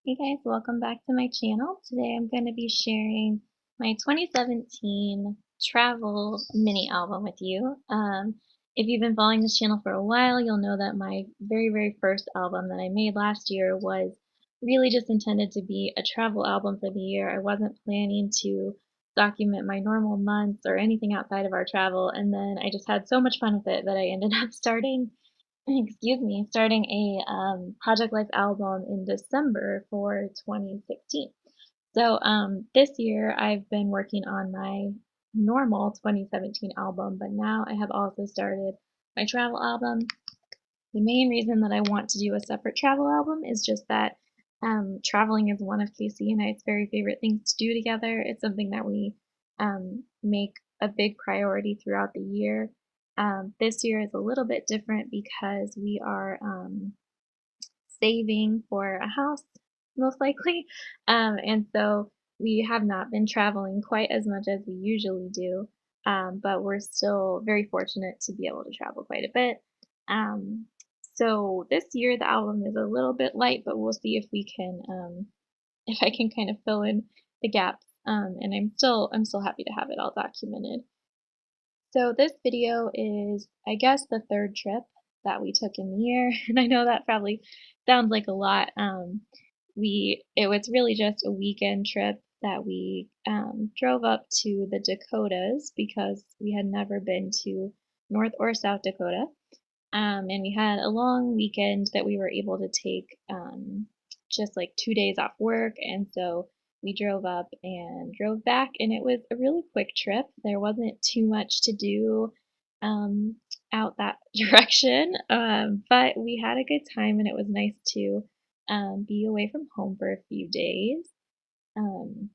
Hey guys, welcome back to my channel. Today I'm going to be sharing my 2017 travel mini album with you. If you've been following this channel for a while, you'll know that my very first album that I made last year was really just intended to be a travel album for the year. I wasn't planning to document my normal months or anything outside of our travel, and then I just had so much fun with it that I ended up starting a Project Life album in December for 2016. So this year I've been working on my normal 2017 album, but now I have also started my travel album. The main reason that I want to do a separate travel album is just that traveling is one of Casey and I's very favorite things to do together. It's something that we make a big priority throughout the year. This year is a little bit different because we are saving for a house, most likely. And so we have not been traveling quite as much as we usually do, but we're still very fortunate to be able to travel quite a bit. So this year the album is a little bit light, but we'll see if I can kind of fill in the gaps. And I'm still happy to have it all documented. So this video is, I guess, the third trip that we took in the year, and I know that probably sounds like a lot. It was really just a weekend trip that we drove up to the Dakotas because we had never been to North or South Dakota. And we had a long weekend that we were able to take just like 2 days off work. And so we drove up and drove back, and it was a really quick trip. There wasn't too much to do um, out that direction, but we had a good time, and it was nice to be away from home for a few days. Um,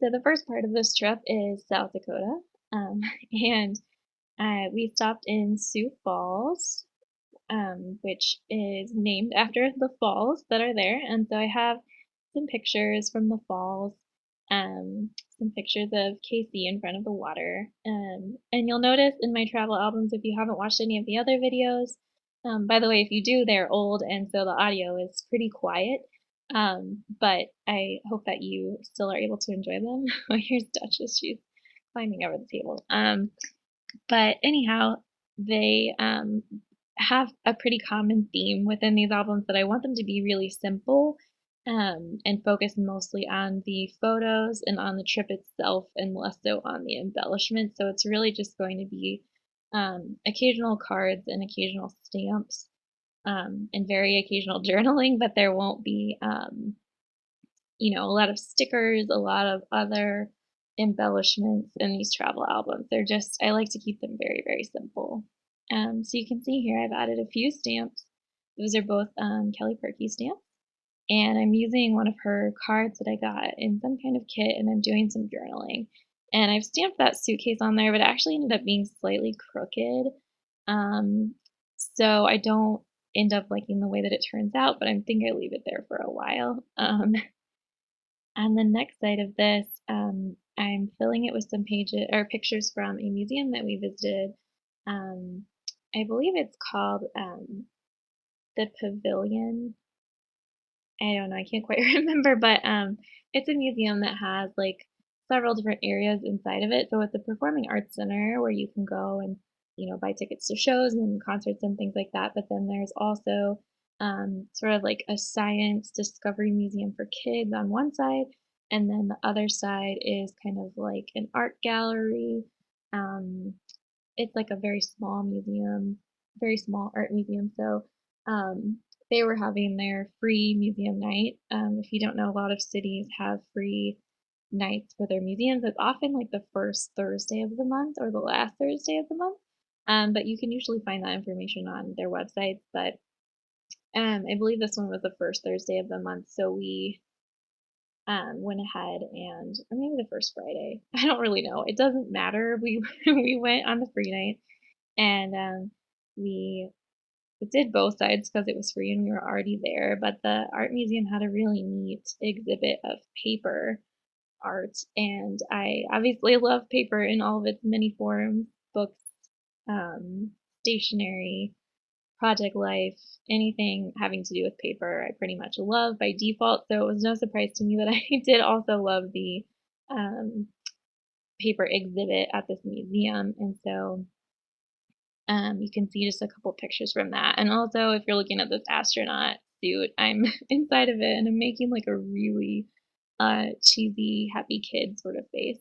so the first part of this trip is South Dakota, and we stopped in Sioux Falls, which is named after the falls that are there. And so I have some pictures from the falls, some pictures of Casey in front of the water. And you'll notice in my travel albums, if you haven't watched any of the other videos, by the way, if you do, they're old, and so the audio is pretty quiet. But I hope that you still are able to enjoy them. Oh, here's Duchess. She's climbing over the table. But anyhow, they have a pretty common theme within these albums that I want them to be really simple and focus mostly on the photos and on the trip itself and less so on the embellishment. So it's really just going to be occasional cards and occasional stamps and very occasional journaling, but there won't be a lot of stickers, a lot of other embellishments in these travel albums. I like to keep them very simple. So you can see here I've added a few stamps. Those are both Kelly Purkey stamps. And I'm using one of her cards that I got in some kind of kit, and I'm doing some journaling. And I've stamped that suitcase on there, but it actually ended up being slightly crooked. Um, so I don't end up liking the way that it turns out, but I think I leave it there for a while. On the next side of this, I'm filling it with some pages or pictures from a museum that we visited. Um, I believe it's called the Pavilion. I don't know, I can't quite remember, but it's a museum that has like several different areas inside of it. So it's a performing arts center where you can go and buy tickets to shows and concerts and things like that. But then there's also sort of like a science discovery museum for kids on one side, and then the other side is kind of like an art gallery. Um, it's like a very small museum, very small art museum. So um, they were having their free museum night. If you don't know, a lot of cities have free nights for their museums. It's often like the first Thursday of the month or the last Thursday of the month. But you can usually find that information on their websites. But I believe this one was the first Thursday of the month, so we went ahead or maybe the first Friday. I don't really know. It doesn't matter. We we went on the free night, and we did both sides because it was free and we were already there. But the art museum had a really neat exhibit of paper art, and I obviously love paper in all of its many forms: books, stationery, project life, anything having to do with paper, I pretty much love by default. So it was no surprise to me that I did also love the um, paper exhibit at this museum. And so you can see just a couple pictures from that. And also, if you're looking at this astronaut suit, I'm inside of it and I'm making like a really cheesy, happy kid sort of face.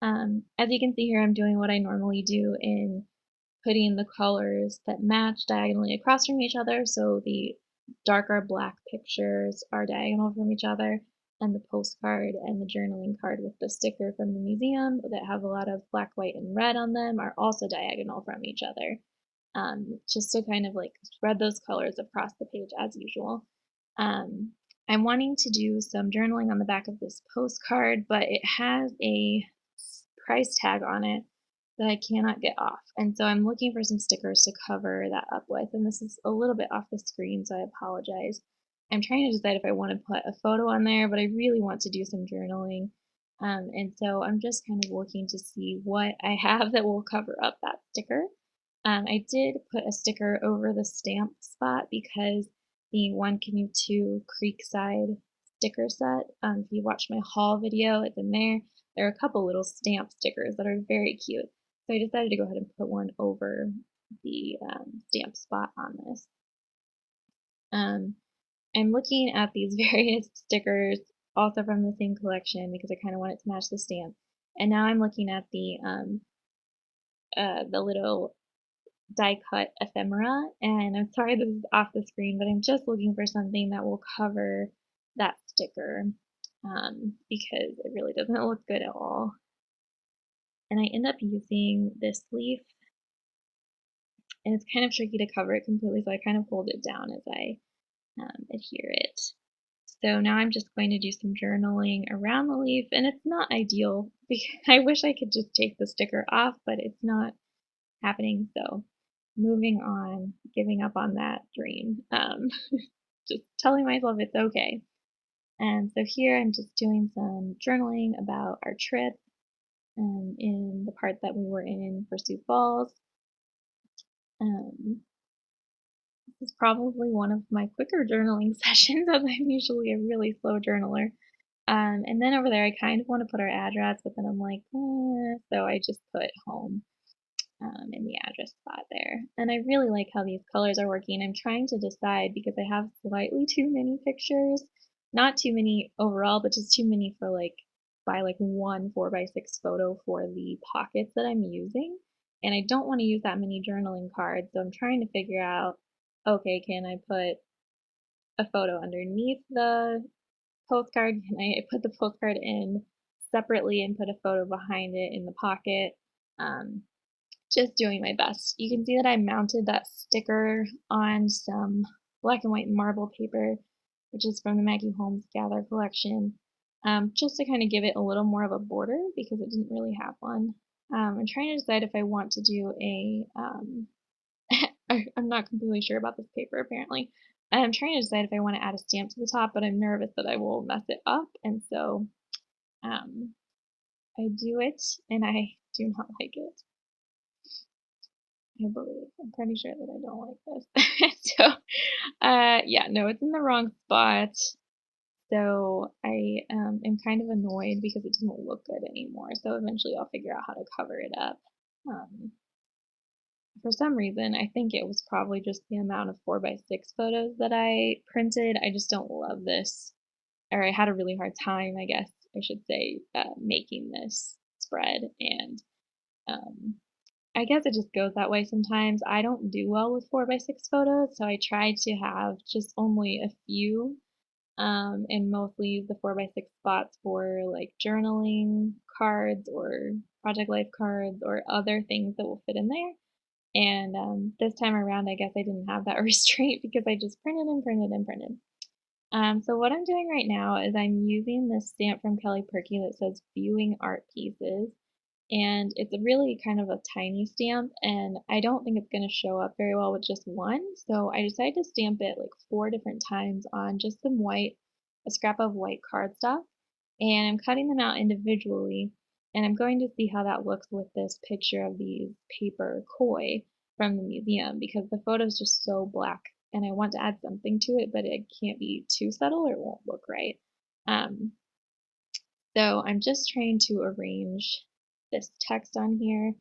As you can see here, I'm doing what I normally do in putting the colors that match diagonally across from each other. So the darker black pictures are diagonal from each other, and the postcard and the journaling card with the sticker from the museum that have a lot of black, white, and red on them are also diagonal from each other. Just to kind of like spread those colors across the page as usual. Um, I'm wanting to do some journaling on the back of this postcard, but it has a price tag on it that I cannot get off. And so I'm looking for some stickers to cover that up with. And this is a little bit off the screen, so I apologize. I'm trying to decide if I want to put a photo on there, but I really want to do some journaling. And so I'm just kind of looking to see what I have that will cover up that sticker. I did put a sticker over the stamp spot because the One Canoe 2 Creekside sticker set, if you watch my haul video, it's in there. There are a couple little stamp stickers that are very cute. So I decided to go ahead and put one over the stamp spot on this. I'm looking at these various stickers also from the same collection because I kind of want it to match the stamp. And now I'm looking at the little die cut ephemera, and I'm sorry this is off the screen, but I'm just looking for something that will cover that sticker because it really doesn't look good at all. And I end up using this leaf, and it's kind of tricky to cover it completely, so I kind of hold it down as I adhere it. So now I'm just going to do some journaling around the leaf, and it's not ideal because I wish I could just take the sticker off, but it's not happening. So moving on, giving up on that dream, just telling myself it's okay. And so here I'm just doing some journaling about our trip in the part that we were in for Sioux Falls. Um, this is probably one of my quicker journaling sessions as I'm usually a really slow journaler. And then over there, I kind of want to put our address, but then I'm like, so I just put home in the address spot there. And I really like how these colors are working. I'm trying to decide because I have slightly too many pictures. Not too many overall, but just too many for like by like one 4x6 photo for the pockets that I'm using. And I don't want to use that many journaling cards, so I'm trying to figure out, okay, can I put a photo underneath the postcard? Can I put the postcard in separately and put a photo behind it in the pocket? Just doing my best. You can see that I mounted that sticker on some black and white marble paper, which is from the Maggie Holmes Gather collection, just to kind of give it a little more of a border because it didn't really have one. I'm trying to decide if I want to do I'm not completely sure about this paper apparently. I'm trying to decide if I want to add a stamp to the top, but I'm nervous that I will mess it up, and so um, I do it, and I do not like it. I believe. I'm pretty sure that I don't like this. So, yeah, no, it's in the wrong spot. So I am kind of annoyed because it doesn't look good anymore. So eventually I'll figure out how to cover it up. Um, for some reason, I think it was probably just the amount of 4x6 photos that I printed. I just don't love this, or I had a really hard time, I guess I should say, making this spread. And um, I guess it just goes that way sometimes. I don't do well with 4x6 photos, so I try to have just only a few, and mostly use the 4x6 spots for like journaling cards or project life cards or other things that will fit in there. And this time around, I guess I didn't have that restraint because I just printed and printed and printed. So what I'm doing right now is I'm using this stamp from Kelly Purkey that says viewing art pieces, and it's a really kind of a tiny stamp, and I don't think it's going to show up very well with just one, so I decided to stamp it like 4 different times on just a scrap of white cardstock, and I'm cutting them out individually, and I'm going to see how that looks with this picture of these paper koi from the museum because the photo is just so black and I want to add something to it, but it can't be too subtle or it won't look right. Um, so I'm just trying to arrange this text on here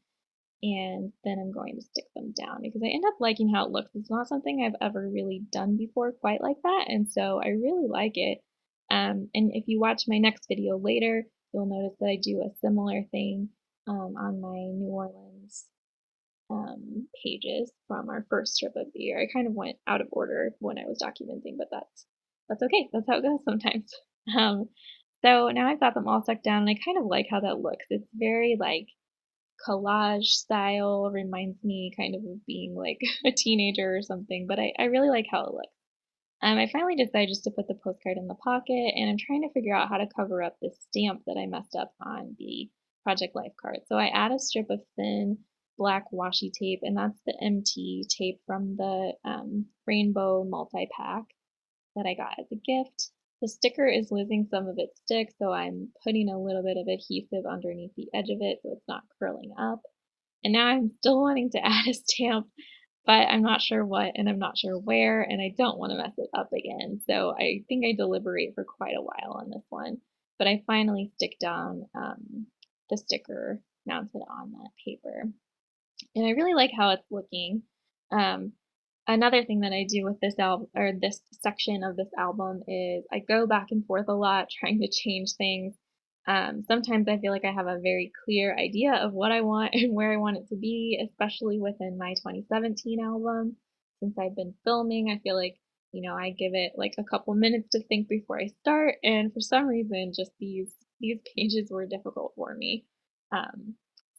and then I'm going to stick them down because I end up liking how it looks. It's not something I've ever really done before quite like that, and so I really like it. And if you watch my next video later, you'll notice that I do a similar thing on my New Orleans pages from our first trip of the year. I kind of went out of order when I was documenting, but that's okay. That's how it goes sometimes. Um, so now I've got them all stuck down, and I kind of like how that looks. It's very like collage style, reminds me kind of being like a teenager or something, but I really like how it looks. I finally decided just to put the postcard in the pocket, and I'm trying to figure out how to cover up this stamp that I messed up on the Project Life card. So I add a strip of thin black washi tape, and that's the MT tape from the Rainbow multi-pack that I got as a gift. The sticker is losing some of its stick, so I'm putting a little bit of adhesive underneath the edge of it so it's not curling up. And now I'm still wanting to add a stamp, but I'm not sure what and I'm not sure where, and I don't want to mess it up again. So I think I deliberate for quite a while on this one, but I finally stick down the sticker mounted on that paper. And I really like how it's looking. Um, Another thing that I do with this album or this section of this album is I go back and forth a lot trying to change things. Sometimes I feel like I have a very clear idea of what I want and where I want it to be, especially within my 2017 album. Since I've been filming, I feel like, I give it like a couple minutes to think before I start, and for some reason, just these pages were difficult for me. Um,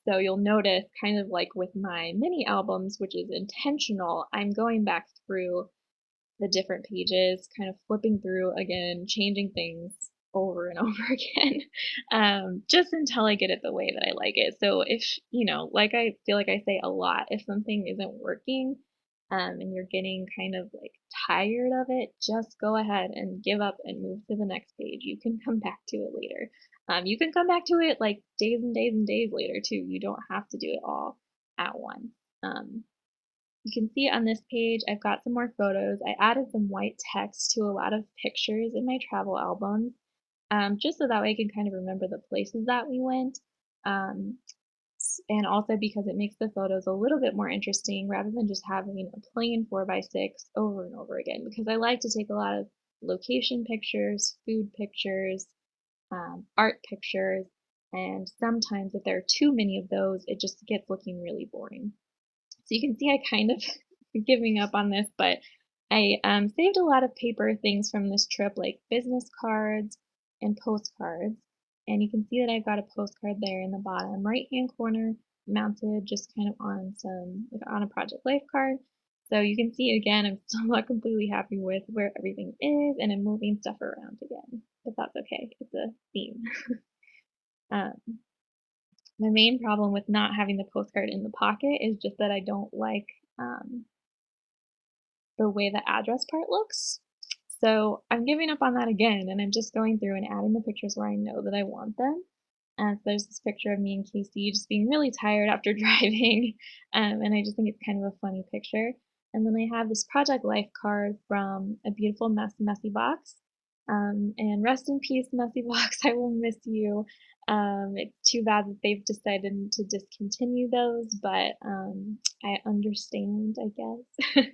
so you'll notice kind of like with my mini albums, which is intentional, I'm going back through the different pages, kind of flipping through again, changing things over and over again, just until I get it the way that I like it. So if, like I feel like I say a lot, if something isn't working, and you're getting kind of like tired of it, just go ahead and give up and move to the next page. You can come back to it later. You can come back to it like days and days and days later too. You don't have to do it all at once. Um, you can see on this page, I've got some more photos. I added some white text to a lot of pictures in my travel albums, just so that way I can kind of remember the places that we went. Um, and also because it makes the photos a little bit more interesting rather than just having a plain 4x6 over and over again, because I like to take a lot of location pictures, food pictures, art pictures, and sometimes if there are too many of those, it just gets looking really boring. So you can see I kind of giving up on this, but I saved a lot of paper things from this trip, like business cards and postcards. And you can see that I've got a postcard there in the bottom right hand corner, mounted just kind of on like on a Project Life card. So you can see again, I'm still not completely happy with where everything is, and I'm moving stuff around again. But that's okay, it's a theme. um, my main problem with not having the postcard in the pocket is just that I don't like um, the way the address part looks. So I'm giving up on that again, and I'm just going through and adding the pictures where I know that I want them. And so there's this picture of me and Casey just being really tired after driving, and I just think it's kind of a funny picture. And then I have this Project Life card from a beautiful Messy Box. And rest in peace, Messy Box. I will miss you. It's too bad that they've decided to discontinue those, but I understand, I guess.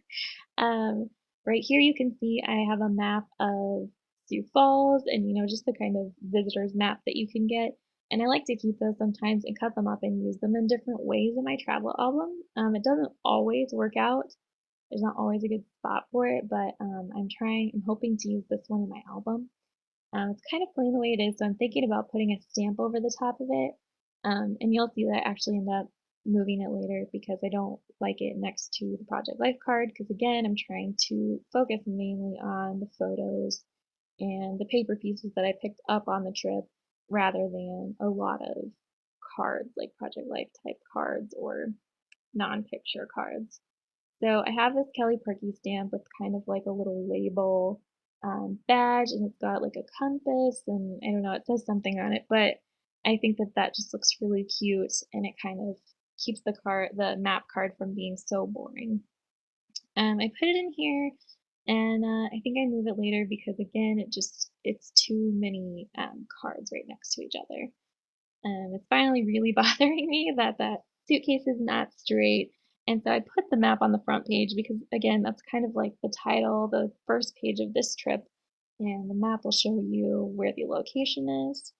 Right here you can see I have a map of Sioux Falls and just the kind of visitors map that you can get. And I like to keep those sometimes and cut them up and use them in different ways in my travel album. It doesn't always work out. There's not always a good spot for it, but I'm hoping to use this one in my album. It's kind of plain the way it is, so I'm thinking about putting a stamp over the top of it. And you'll see that I actually end up moving it later because I don't like it next to the Project Life card because again, I'm trying to focus mainly on the photos and the paper pieces that I picked up on the trip rather than a lot of cards like Project Life type cards or non-picture cards. So I have this Kelly Purkey stamp with kind of like a little label badge, and it's got like a compass, and I don't know, it says something on it, but I think that that just looks really cute, and it kind of keeps the map card from being so boring. I put it in here, and I think I move it later because again, it's too many cards right next to each other. It's finally really bothering me that that suitcase is not straight. And so I put the map on the front page because, again, that's kind of like the title, the first page of this trip. And the map will show you where the location is.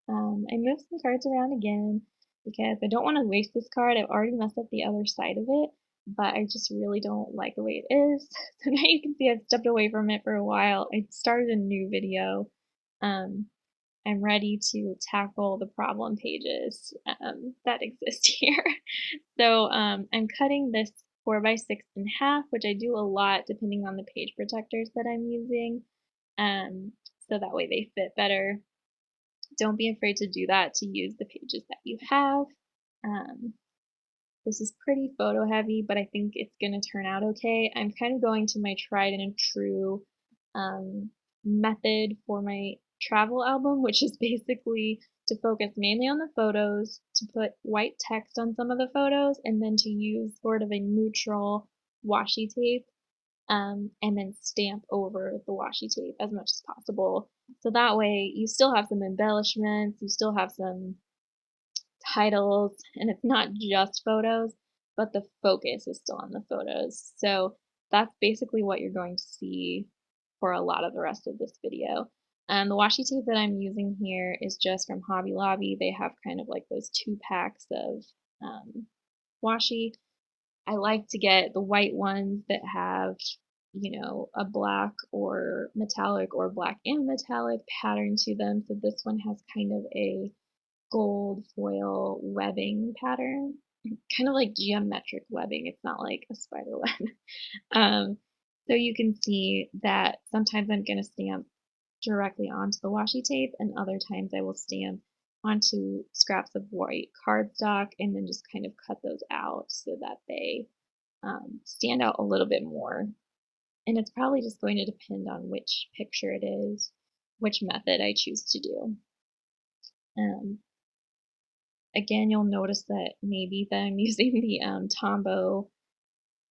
I moved some cards around again because I don't want to waste this card. I've already messed up the other side of it, but I just really don't like the way it is. So now you can see I've stepped away from it for a while. I started a new video. Um, I'm ready to tackle the problem pages that exist here. So I'm cutting this 4x6 in half, which I do a lot depending on the page protectors that I'm using, um, so that way they fit better. Don't be afraid to do that to use the pages that you have. Um, this is pretty photo heavy, but I think it's going to turn out okay. I'm kind of going to my tried and true um, method for my travel album, which is basically to focus mainly on the photos, to put white text on some of the photos, and then to use sort of a neutral washi tape, and then stamp over the washi tape as much as possible. So that way you still have some embellishments, you still have some titles, and it's not just photos, but the focus is still on the photos. So that's basically what you're going to see for a lot of the rest of this video. The washi tape that I'm using here is just from Hobby Lobby. They have kind of like those 2 packs of washi. I like to get the white ones that have, a black or metallic or black and metallic pattern to them. So this one has kind of a gold foil webbing pattern, kind of like geometric webbing. It's not like a spider web. Um, so you can see that sometimes I'm going to stamp directly onto the washi tape, and other times I will stamp onto scraps of white cardstock and then just kind of cut those out so that they stand out a little bit more. And it's probably just going to depend on which picture it is, which method I choose to do. Um, Again, you'll notice that maybe that I'm using the Tombow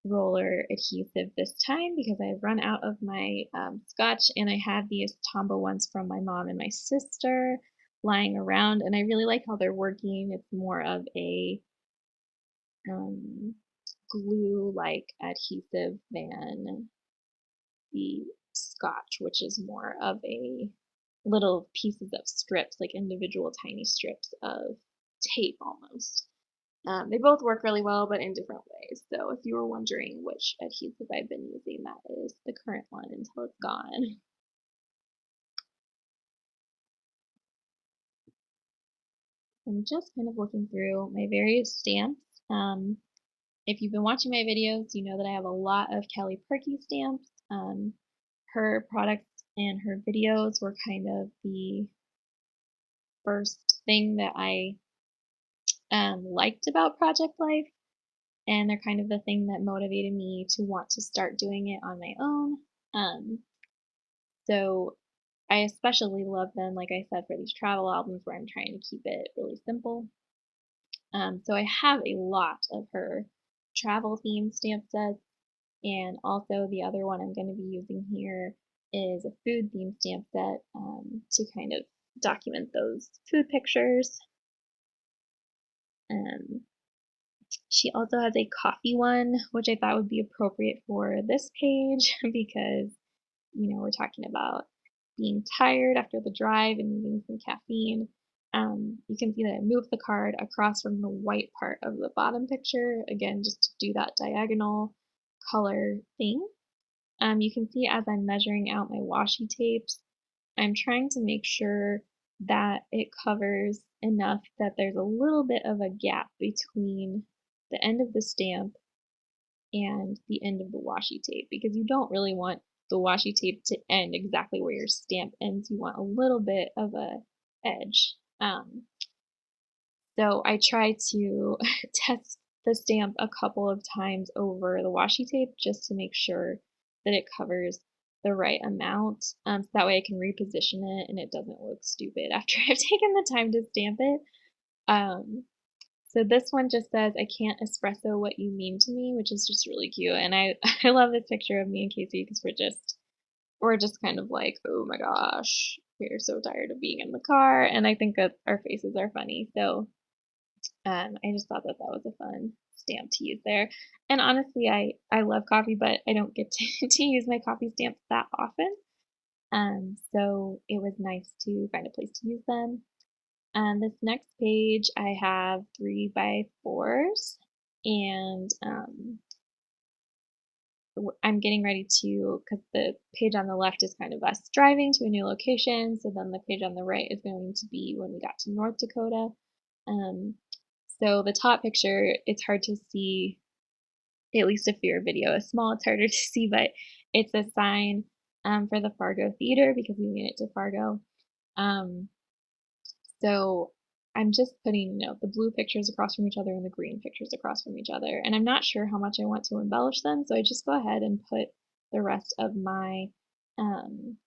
roller adhesive this time because I've run out of my scotch, and I have these Tombow ones from my mom and my sister lying around, and I really like how they're working. It's more of a glue-like adhesive than the scotch, which is more of a little pieces of strips, like individual tiny strips of tape almost. They both work really well, but in different ways. So if you were wondering which adhesive I've been using, that is the current one until it's gone. I'm just kind of looking through my various stamps. If you've been watching my videos, you know that I have a lot of Kelly Purkey stamps. Her products and her videos were kind of the first thing that I liked about Project Life, and they're kind of the thing that motivated me to want to start doing it on my own. So I especially love them, like I said, for these travel albums where I'm trying to keep it really simple. So I have a lot of her travel themed stamp sets, and also the other one I'm going to be using here is a food themed stamp set to kind of document those food pictures. She also has a coffee one, which I thought would be appropriate for this page because, we're talking about being tired after the drive and needing some caffeine. You can see that I moved the card across from the white part of the bottom picture, again, just to do that diagonal color thing. You can see as I'm measuring out my washi tapes, I'm trying to make sure that it covers enough that there's a little bit of a gap between the end of the stamp and the end of the washi tape, because you don't really want the washi tape to end exactly where your stamp ends. You want a little bit of a edge. So I try to test the stamp a couple of times over the washi tape just to make sure that it covers the right amount. So that way I can reposition it and it doesn't look stupid after I've taken the time to stamp it. So this one just says, "I can't espresso what you mean to me," which is just really cute, and I I love this picture of me and Casey because we're just kind of like, "Oh my gosh, we're so tired of being in the car," and I think that our faces are funny, so, I just thought that that was a fun stamp to use there, and honestly, I love coffee, but I don't get to to use my coffee stamps that often, so it was nice to find a place to use them. This next page, I have 3 by 4s, and I'm getting ready to, because the page on the left is kind of us driving to a new location. So then the page on the right is going to be when we got to North Dakota. Um, so the top picture, it's hard to see, at least if your video is small, it's harder to see, but it's a sign for the Fargo Theater because we made it to Fargo. Um, So I'm just putting, the blue pictures across from each other and the green pictures across from each other. And I'm not sure how much I want to embellish them, so I just go ahead and put the rest of my um,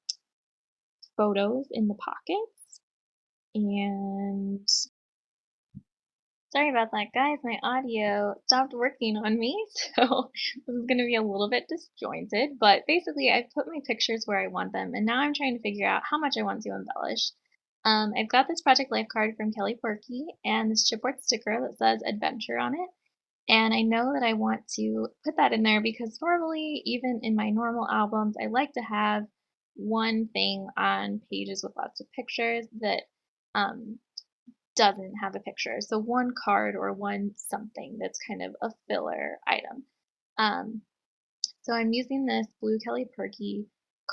photos in the pockets. And sorry about that, guys. My audio stopped working on me, so this is going to be a little bit disjointed. But basically, I've put my pictures where I want them, and now I'm trying to figure out how much I want to embellish. I've got this Project Life card from Purkey and this chipboard sticker that says adventure on it. And I know that I want to put that in there because normally, even in my normal albums, I like to have one thing on pages with lots of pictures that um, doesn't have a picture. So one card or one something that's kind of a filler item. Um, so I'm using this Blue Kelly Perky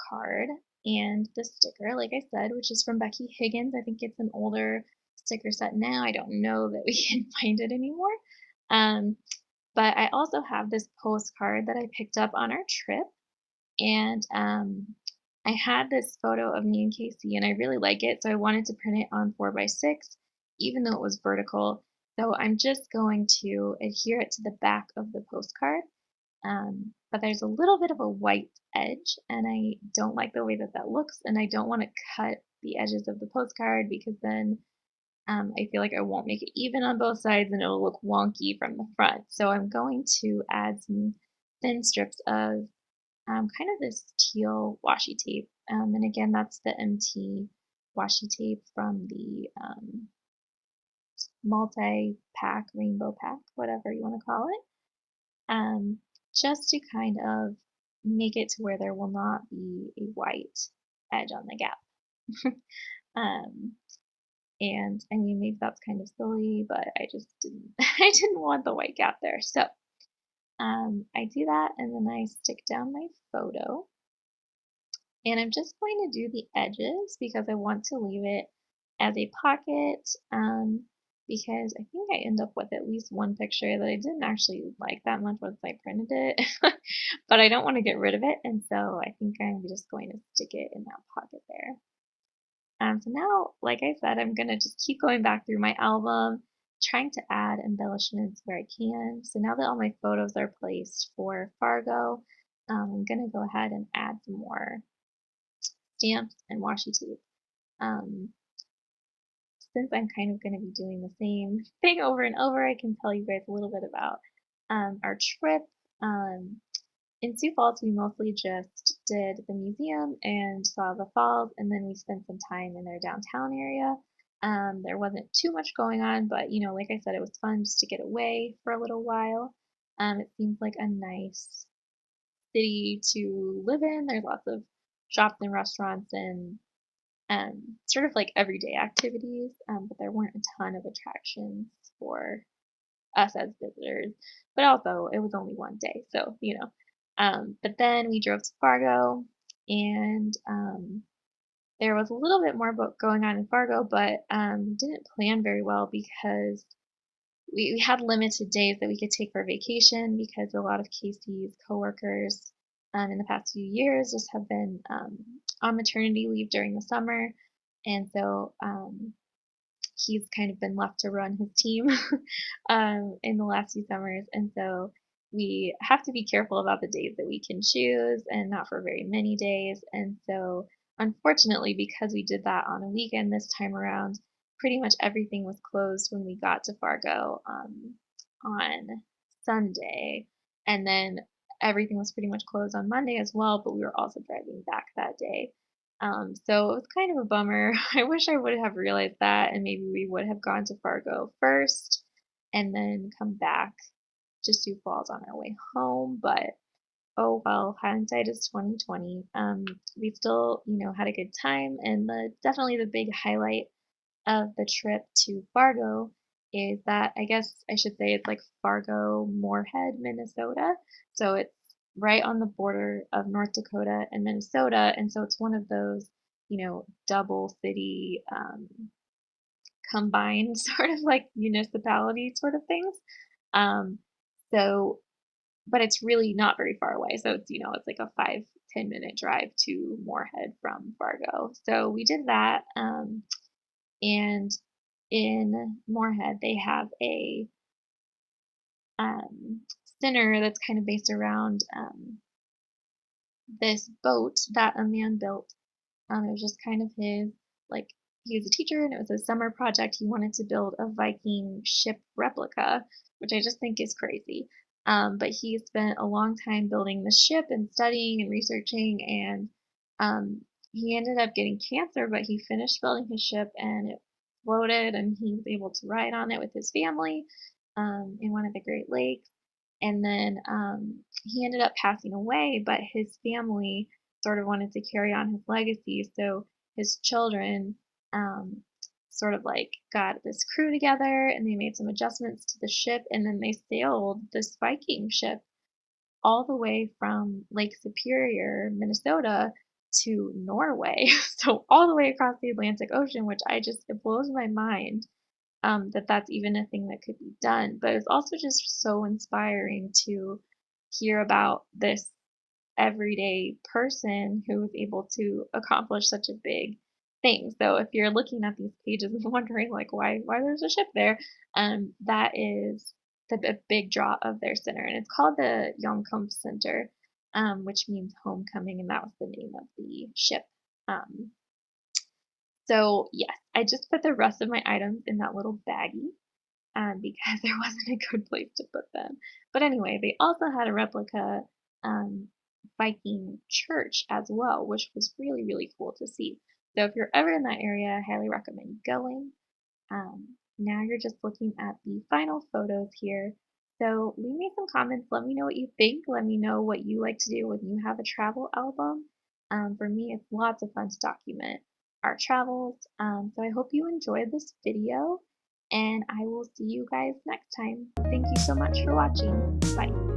card and the sticker, like I said, which is from Becky Higgins. I think it's an older sticker set now. I don't know that we can find it anymore. Um, but I also have this postcard that I picked up on our trip. And I had this photo of me and Casey, and I really like it, so I wanted to print it on 4 by 6, even though it was vertical. So I'm just going to adhere it to the back of the postcard. But there's a little bit of a white edge, and I don't like the way that that looks, and I don't want to cut the edges of the postcard because then I feel like I won't make it even on both sides and it'll look wonky from the front. So I'm going to add some thin strips of kind of this teal washi tape. And again, that's the MT washi tape from the multi-pack, rainbow pack, whatever you want to call it, just to kind of make it to where there will not be a white edge on the gap. um, and I mean, maybe that's kind of silly, but I just didn't, I didn't want the white gap there. So I do that and then I stick down my photo. And I'm just going to do the edges because I want to leave it as a pocket because I think I end up with at least one picture that I didn't actually like that much once I printed it, but I don't want to get rid of it, and so I think I'm just going to stick it in that pocket there. So now, like I said, I'm going to just keep going back through my album, trying to add embellishments where I can. So now that all my photos are placed for Fargo, I'm going to go ahead and add some more stamps and washi tape. Um, since I'm kind of going to be doing the same thing over and over, I can tell you guys a little bit about our trip. Um, in Sioux Falls, we mostly just did the museum and saw the falls, and then we spent some time in their downtown area. There wasn't too much going on, but like I said, it was fun just to get away for a little while. It seems like a nice city to live in. There's lots of shops and restaurants and sort of like everyday activities, but there weren't a ton of attractions for us as visitors. But also, it was only one day, so. But then we drove to Fargo, and there was a little bit more going on in Fargo, but didn't plan very well because we had limited days that we could take for vacation because a lot of Casey's coworkers in the past few years just have been on maternity leave during the summer. And so he's kind of been left to run his team in the last few summers. And so we have to be careful about the days that we can choose and not for very many days. And so, unfortunately, because we did that on a weekend this time around, pretty much everything was closed when we got to Fargo on Sunday, and then everything was pretty much closed on Monday as well. But we were also driving back that day, so it was kind of a bummer. I wish I would have realized that, and maybe we would have gone to Fargo first and then come back to Sioux Falls on our way home. But oh well, hindsight is 2020. We still, had a good time, and definitely the big highlight of the trip to Fargo is that I guess I should say it's like Fargo, Moorhead, Minnesota. So it's right on the border of North Dakota and Minnesota, and so it's one of those, double city combined sort of like municipality sort of things. Um, so but it's really not very far away. So it's like a 5-10 minute drive to Moorhead from Fargo. So we did that. And in Moorhead, they have a um, center that's kind of based around this boat that a man built. It was just kind of his, like, he was a teacher and it was a summer project. He wanted to build a Viking ship replica, which I just think is crazy. But he spent a long time building the ship and studying and researching, and he ended up getting cancer, but he finished building his ship and it floated, and he was able to ride on it with his family in one of the Great Lakes. And then he ended up passing away, but his family sort of wanted to carry on his legacy. So his children um, sort of like got this crew together and they made some adjustments to the ship, and then they sailed this Viking ship all the way from Lake Superior, Minnesota to Norway. So all the way across the Atlantic Ocean, which it blows my mind that that's even a thing that could be done. But it's also just so inspiring to hear about this everyday person who was able to accomplish such a big thing. So if you're looking at these pages and wondering like why there's a ship there, that is the big draw of their center, and it's called the Yonkum Center, which means homecoming, and that was the name of the ship. Um, so yes, I just put the rest of my items in that little baggie because there wasn't a good place to put them. But anyway, they also had a replica um, Viking church as well, which was really, really cool to see. So if you're ever in that area, I highly recommend going. Now you're just looking at the final photos here. So leave me some comments. Let me know what you think. Let me know what you like to do when you have a travel album. For me, it's lots of fun to document our travels. So I hope you enjoyed this video, and I will see you guys next time. Thank you so much for watching. Bye.